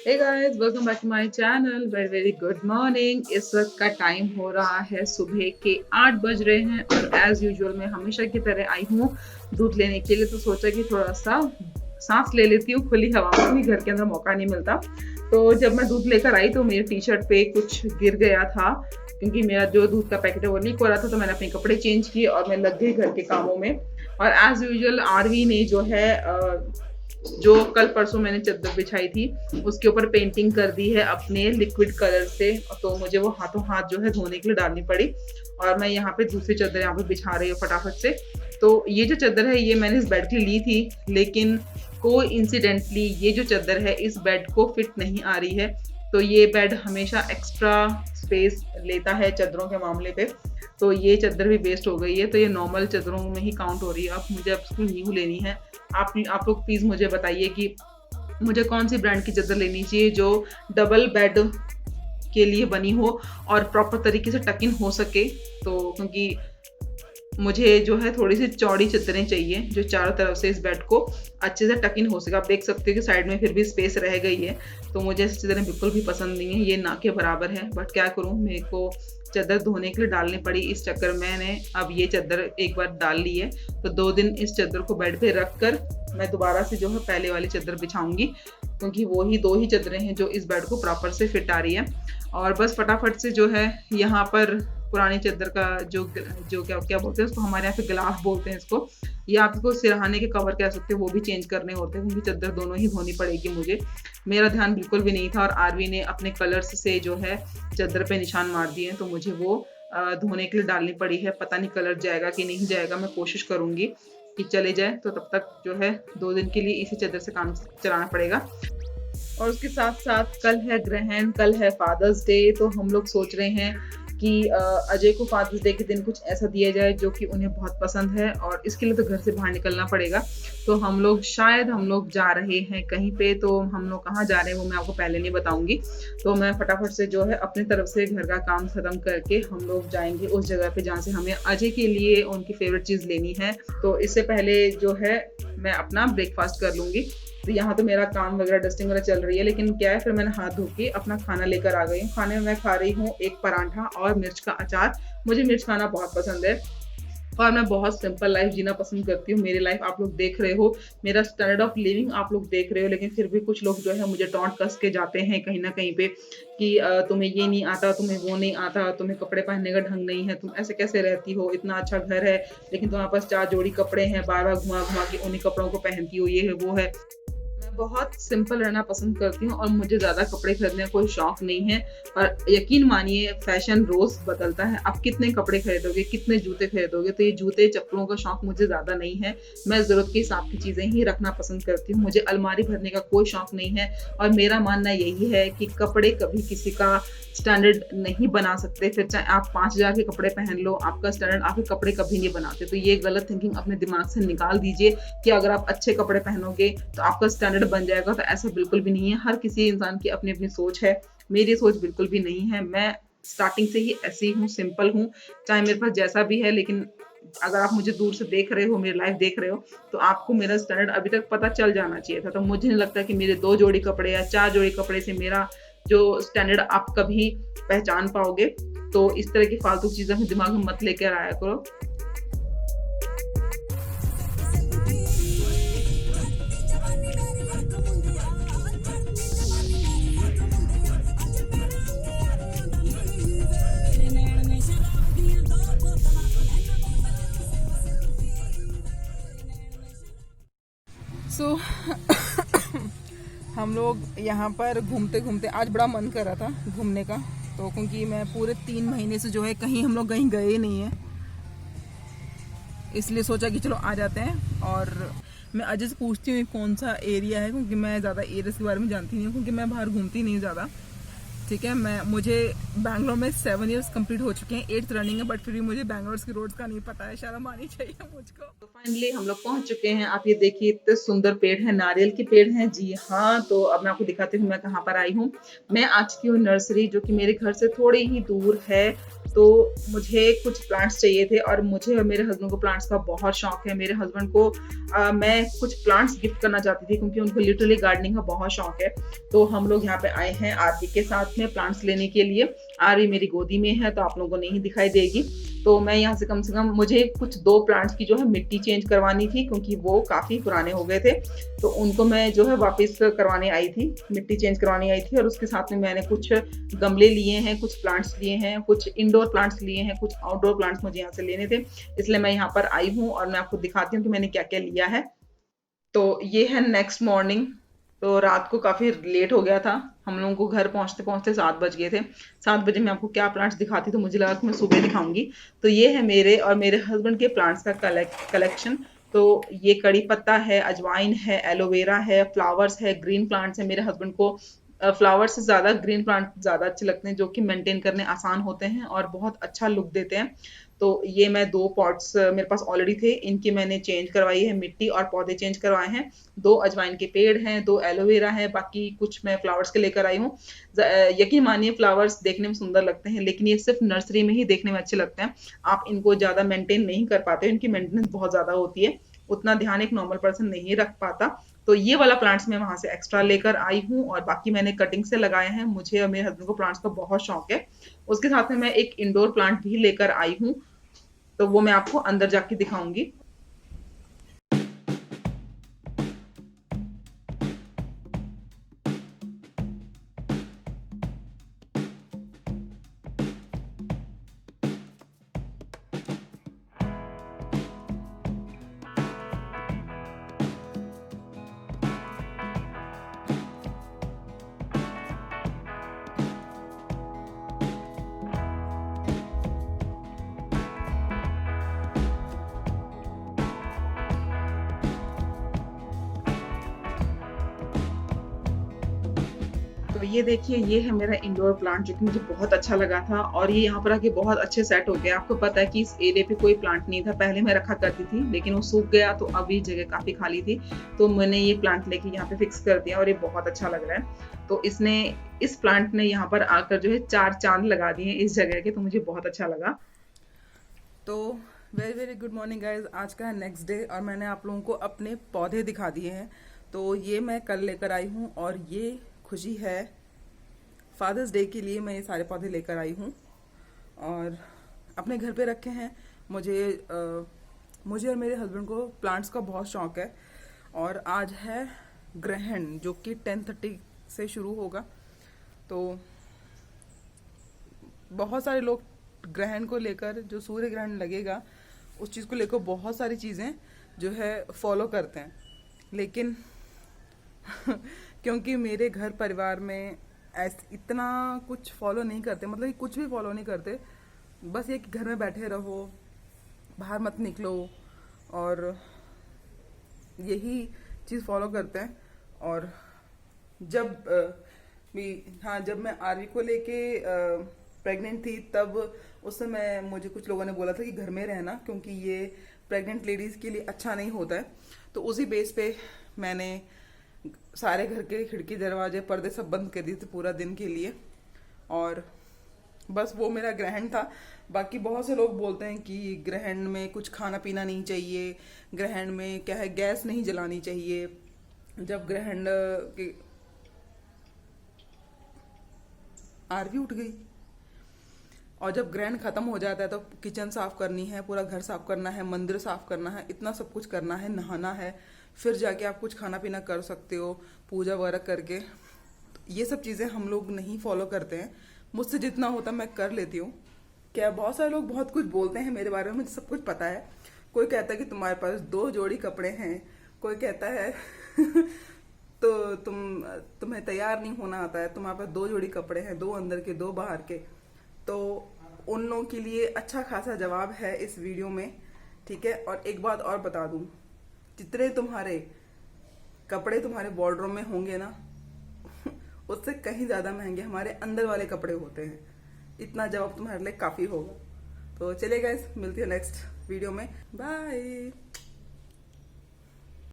Hey guys, welcome back to my channel. Very very good morning. इस वक्त का time हो रहा है सुबह के 8 बज रहे हैं और एज यूजुअल मैं हमेशा की तरह आई हूँ दूध लेने के लिए। तो सोचा कि थोड़ा सा सांस ले लेती हूँ खुली हवा में, भी घर के अंदर मौका नहीं मिलता। तो जब मैं दूध लेकर आई तो मेरे टी शर्ट पे कुछ गिर गया था, क्योंकि मेरा जो दूध का पैकेट है वो लीक हो रहा था। तो मैंने अपने कपड़े चेंज किए और मैं लग गई घर के कामों में। और एज यूजुअल आरवी ने जो है जो कल परसों मैंने चादर बिछाई थी उसके ऊपर पेंटिंग कर दी है अपने लिक्विड कलर से। तो मुझे वो हाथों हाथ जो है धोने के लिए डालनी पड़ी और मैं यहाँ पे दूसरी चादर यहाँ पे बिछा रही हूँ फटाफट से। तो ये जो चादर है ये मैंने इस बेड के लिए ली थी, लेकिन को इंसिडेंटली ये जो चादर है इस बेड को फिट नहीं आ रही है। तो ये बेड हमेशा एक्स्ट्रा स्पेस लेता है चादरों के मामले पे। तो ये चादर भी वेस्ट हो गई है, तो ये नॉर्मल चादरों में ही काउंट हो रही है। अब मुझे अब इसकी न्यू लेनी है। आप लोग प्लीज मुझे बताइए कि मुझे कौन सी ब्रांड की चादर लेनी चाहिए जो डबल बेड के लिए बनी हो और प्रॉपर तरीके से टक इन हो सके। तो क्योंकि मुझे जो है थोड़ी सी चौड़ी चादरें चाहिए जो चारों तरफ से इस बेड को अच्छे से टक इन हो सके। आप देख सकते हो कि साइड में फिर भी स्पेस रह गई है। तो मुझे ऐसी चादरें बिल्कुल भी पसंद नहीं है, ये ना के बराबर है। बट क्या करूँ, मेरे को चादर धोने के लिए डालनी पड़ी। इस चक्कर में मैंने अब ये चादर एक बार डाल ली है, तो 2 दिन इस चादर को बेड पे रख कर मैं दोबारा से जो है पहले वाली चादर बिछाऊंगी, क्योंकि वो ही 2 ही चादरें हैं जो इस बेड को प्रॉपर से फिट आ रही है। और बस फटाफट से जो है यहाँ पर पुरानी चादर का जो जो क्या क्या बोलते हैं उसको, हमारे यहाँ पे गिलाफ बोलते हैं इसको, या आप इसको सिरहाने के कवर कह सकते हो, वो भी चेंज करने होते हैं क्योंकि चादर दोनों ही धोनी पड़ेगी मुझे। मेरा ध्यान बिल्कुल भी नहीं था और आरवी ने अपने कलर्स से जो है चादर पे निशान मार दिए, तो मुझे वो धोने के लिए डालनी पड़ी है। पता नहीं कलर जाएगा कि नहीं जाएगा, मैं कोशिश करूंगी कि चले जाए। तो तब तक जो है 2 दिन के लिए इसी चादर से काम चलाना पड़ेगा। और उसके साथ साथ कल है ग्रहण, कल है फादर्स डे। तो हम लोग सोच रहे हैं कि अजय को फादर्स डे के दिन कुछ ऐसा दिया जाए जो कि उन्हें बहुत पसंद है, और इसके लिए तो घर से बाहर निकलना पड़ेगा। तो हम लोग जा रहे हैं कहीं पे। तो हम लोग कहाँ जा रहे हैं वो मैं आपको पहले नहीं बताऊंगी। तो मैं फटाफट से जो है अपनी तरफ से घर का काम खत्म करके हम लोग जाएंगे उस जगह पे जहाँ से हमें अजय के लिए उनकी फेवरेट चीज लेनी है। तो इससे पहले जो है मैं अपना ब्रेकफास्ट कर लूंगी। तो यहाँ तो मेरा काम वगैरह डस्टिंग वगैरह चल रही है, लेकिन क्या है, फिर मैंने हाथ धो के अपना खाना लेकर आ गई हूँ। खाने में मैं खा रही हूँ एक पराठा और मिर्च का अचार। मुझे मिर्च खाना बहुत पसंद है और मैं बहुत सिंपल लाइफ जीना पसंद करती हूँ। मेरी लाइफ आप लोग देख रहे हो, मेरा स्टैंडर्ड ऑफ लिविंग आप लोग देख रहे हो, लेकिन फिर भी कुछ लोग जो है मुझे टॉन्ट कस के जाते हैं कहीं ना कहीं पे कि तुम्हें ये नहीं आता, तुम्हें वो नहीं आता, तुम्हें कपड़े पहनने का ढंग नहीं है, तुम ऐसे कैसे रहती हो, इतना अच्छा घर है लेकिन तुम्हारे पास 4 जोड़ी कपड़े हैं, बार बार घुमा घुमा के उन्हीं कपड़ों को पहनती हो, ये है वो है। मैं बहुत सिंपल रहना पसंद करती हूँ और मुझे ज़्यादा कपड़े खरीदने का कोई शौक नहीं है। और यकीन मानिए फैशन रोज बदलता है। आप कितने कपड़े खरीदोगे, कितने जूते खरीदोगे, तो ये जूते चप्पलों का शौक मुझे ज़्यादा नहीं है। मैं ज़रूरत के हिसाब की चीज़ें ही रखना पसंद करती हूँ। मुझे अलमारी भरने का कोई शौक नहीं है। और मेरा मानना यही है कि कपड़े कभी किसी का स्टैंडर्ड नहीं बना सकते। फिर चाहे आप 5,000 के कपड़े पहन लो, आपका स्टैंडर्ड आपके कपड़े कभी नहीं बनाते। तो ये गलत थिंकिंग अपने दिमाग से निकाल दीजिए कि अगर आप अच्छे कपड़े पहनोगे तो आपका स्टैंडर्ड बन जाएगा। तो ऐसा बिल्कुल भी नहीं है। हर किसी इंसान की अपनी अपनी सोच है, मेरी सोच बिल्कुल भी नहीं है। मैं स्टार्टिंग से ही ऐसी हूँ, सिंपल हूँ, चाहे मेरे पास जैसा भी है। लेकिन अगर आप मुझे दूर से देख रहे हो, मेरी लाइफ देख रहे हो, तो आपको मेरा स्टैंडर्ड अभी तक पता चल जाना चाहिए था। तो मुझे नहीं लगता कि मेरे 2 जोड़ी कपड़े या 4 जोड़ी कपड़े से मेरा जो स्टैंडर्ड आप कभी पहचान पाओगे। तो इस तरह की फालतू चीजें अपने दिमाग में मत लेकर आया करो। सो हम लोग यहाँ पर घूमते घूमते, आज बड़ा मन कर रहा था घूमने का। तो क्योंकि मैं पूरे 3 महीने से जो है कहीं हम लोग कहीं गए नहीं है, इसलिए सोचा कि चलो आ जाते हैं। और मैं अजय से पूछती हूँ कौन सा एरिया है, क्योंकि मैं ज़्यादा एरियाज के बारे में जानती नहीं हूँ, क्योंकि मैं बाहर घूमती नहीं ज़्यादा। ठीक है, मुझे बैंगलोर में 7 इयर्स कंप्लीट हो चुके हैं, 8th रनिंग है, बट फिर भी मुझे बैंगलोर की रोड्स का नहीं पता है। शर्म आनी चाहिए मुझको। तो फाइनली हम लोग पहुंच चुके हैं। आप ये देखिए इतने सुंदर पेड़ हैं, नारियल के पेड़ हैं। जी हाँ, तो अब मैं आपको दिखाती हूँ मैं कहाँ पर आई हूँ। मैं आ चुकी हूँ नर्सरी, जो कि मेरे घर से थोड़ी ही दूर है। तो मुझे कुछ प्लांट्स चाहिए थे और मुझे और मेरे हस्बैंड को प्लांट्स का बहुत शौक है। मेरे हस्बैंड को मैं कुछ प्लांट्स गिफ्ट करना चाहती थी क्योंकि उनको लिटरली गार्डनिंग का बहुत शौक है। तो हम लोग यहाँ पे आए हैं आरवी के साथ में प्लांट्स लेने के लिए। आरवी मेरी गोदी में है तो आप लोगों को नहीं दिखाई देगी। तो मैं यहाँ से कम मुझे कुछ 2 प्लांट्स की जो है मिट्टी चेंज करवानी थी क्योंकि वो काफ़ी पुराने हो गए थे। तो उनको मैं जो है वापस करवाने आई थी, मिट्टी चेंज करवाने आई थी और उसके साथ में मैंने कुछ गमले लिए हैं, कुछ प्लांट्स लिए हैं, कुछ इंडोर प्लांट्स लिए हैं, कुछ आउटडोर प्लांट्स मुझे यहाँ से लेने थे। इसलिए मैं यहाँ पर आई हूँ और मैं आपको दिखाती हूँ कि मैंने क्या-क्या लिया है। तो ये है नेक्स्ट मॉर्निंग। तो रात को काफ़ी लेट हो गया था। हम लोगों को घर पहुँचते-पहुँचते 7 बज गए थे। 7 बजे मैं आपको क्या प्लांट्स दिखाती तो मुझे लगा कि मैं सुबह दिखाऊँगी। तो ये है मेरे और मेरे हस्बैंड के प्लांट्स का कलेक्शन। तो ये कड़ी पत्ता है, अजवाइन है, एलोवेरा है, फ्लावर्स है, ग्रीन प्लांट्स है। मेरे हस्बैंड को फ्लावर्स से ज़्यादा ग्रीन प्लांट ज़्यादा अच्छे लगते हैं जो कि मेंटेन करने आसान होते हैं और बहुत अच्छा लुक देते हैं। तो ये मैं 2 पॉट्स मेरे पास ऑलरेडी थे, इनकी मैंने चेंज करवाई है मिट्टी और पौधे चेंज करवाए हैं। 2 अजवाइन के पेड़ हैं, 2 एलोवेरा है, बाकी कुछ मैं फ्लावर्स के लेकर आई हूँ। यकीन मानिए फ्लावर्स देखने में सुंदर लगते हैं लेकिन ये सिर्फ नर्सरी में ही देखने में अच्छे लगते हैं। आप इनको ज़्यादा मेंटेन नहीं कर पाते, इनकी मेंटेनेंस बहुत ज़्यादा होती है, उतना ध्यान एक नॉर्मल पर्सन नहीं रख पाता। तो ये वाला प्लांट्स मैं वहाँ से एक्स्ट्रा लेकर आई हूँ और बाकी मैंने कटिंग से लगाए हैं। मुझे और मेरे हस्बैंड को प्लांट्स का बहुत शौक है। उसके साथ में मैं एक इंडोर प्लांट भी लेकर आई हूँ, तो वो मैं आपको अंदर जाके दिखाऊंगी। तो ये देखिए ये है मेरा इंडोर प्लांट जो कि मुझे बहुत अच्छा लगा था और ये यहाँ पर आके बहुत अच्छे सेट हो गया। आपको पता है कि इस एरिया पे कोई प्लांट नहीं था, पहले मैं रखा करती थी लेकिन वो सूख गया तो अभी जगह काफ़ी खाली थी। तो मैंने ये प्लांट लेके यहाँ पे फिक्स कर दिया और ये बहुत अच्छा लग रहा है। तो इस प्लांट ने यहाँ पर आकर जो है 4 चाँद लगा दिए हैं इस जगह के, तो मुझे बहुत अच्छा लगा। तो very very good morning guys. आज का है नेक्स्ट डे और मैंने आप लोगों को अपने पौधे दिखा दिए हैं। तो ये मैं कल लेकर आई हूँ और ये खुशी है फादर्स डे के लिए मैं ये सारे पौधे लेकर आई हूँ और अपने घर पे रखे हैं। मुझे और मेरे हस्बैंड को प्लांट्स का बहुत शौक है और आज है ग्रहण जो कि 10:30 से शुरू होगा। तो बहुत सारे लोग ग्रहण को लेकर, जो सूर्य ग्रहण लगेगा उस चीज़ को लेकर बहुत सारी चीज़ें जो है फॉलो करते हैं, लेकिन क्योंकि मेरे घर परिवार में इतना कुछ फॉलो नहीं करते, मतलब कि कुछ भी फॉलो नहीं करते, बस ये कि घर में बैठे रहो, बाहर मत निकलो और यही चीज़ फॉलो करते हैं। और जब हाँ, जब मैं आरवी को लेके प्रेग्नेंट थी तब उस समय मुझे कुछ लोगों ने बोला था कि घर में रहना क्योंकि ये प्रेग्नेंट लेडीज़ के लिए अच्छा नहीं होता है। तो उसी बेस पे मैंने सारे घर के खिड़की दरवाजे पर्दे सब बंद कर दिए थे पूरा दिन के लिए और बस वो मेरा ग्रहण था। बाकी बहुत से लोग बोलते हैं कि ग्रहण में कुछ खाना पीना नहीं चाहिए, ग्रहण में क्या है गैस नहीं जलानी चाहिए। जब ग्रहण के आरवी उठ गई और जब ग्रहण खत्म हो जाता है तो किचन साफ करनी है, पूरा घर साफ करना है, मंदिर साफ करना है, इतना सब कुछ करना है, नहाना है, फिर जाके आप कुछ खाना पीना कर सकते हो पूजा वगैरह करके। ये सब चीज़ें हम लोग नहीं फॉलो करते हैं। मुझसे जितना होता मैं कर लेती हूँ। क्या बहुत सारे लोग बहुत कुछ बोलते हैं मेरे बारे में, मुझे सब कुछ पता है। कोई कहता है कि तुम्हारे पास 2 जोड़ी कपड़े हैं, कोई कहता है तो तुम्हें तैयार नहीं होना आता है, तुम्हारे पास 2 जोड़ी कपड़े हैं, 2 अंदर के 2 बाहर के। तो उन लोगों के लिए अच्छा खासा जवाब है इस वीडियो में, ठीक है। और एक बात और बता दूं, जितने तुम्हारे कपड़े तुम्हारे वार्डरोब में होंगे ना उससे कहीं ज़्यादा महंगे हमारे अंदर वाले कपड़े होते हैं। इतना जवाब तुम्हारे लिए काफ़ी होगा। तो चलिए गाइस, मिलती है नेक्स्ट वीडियो में। बाय।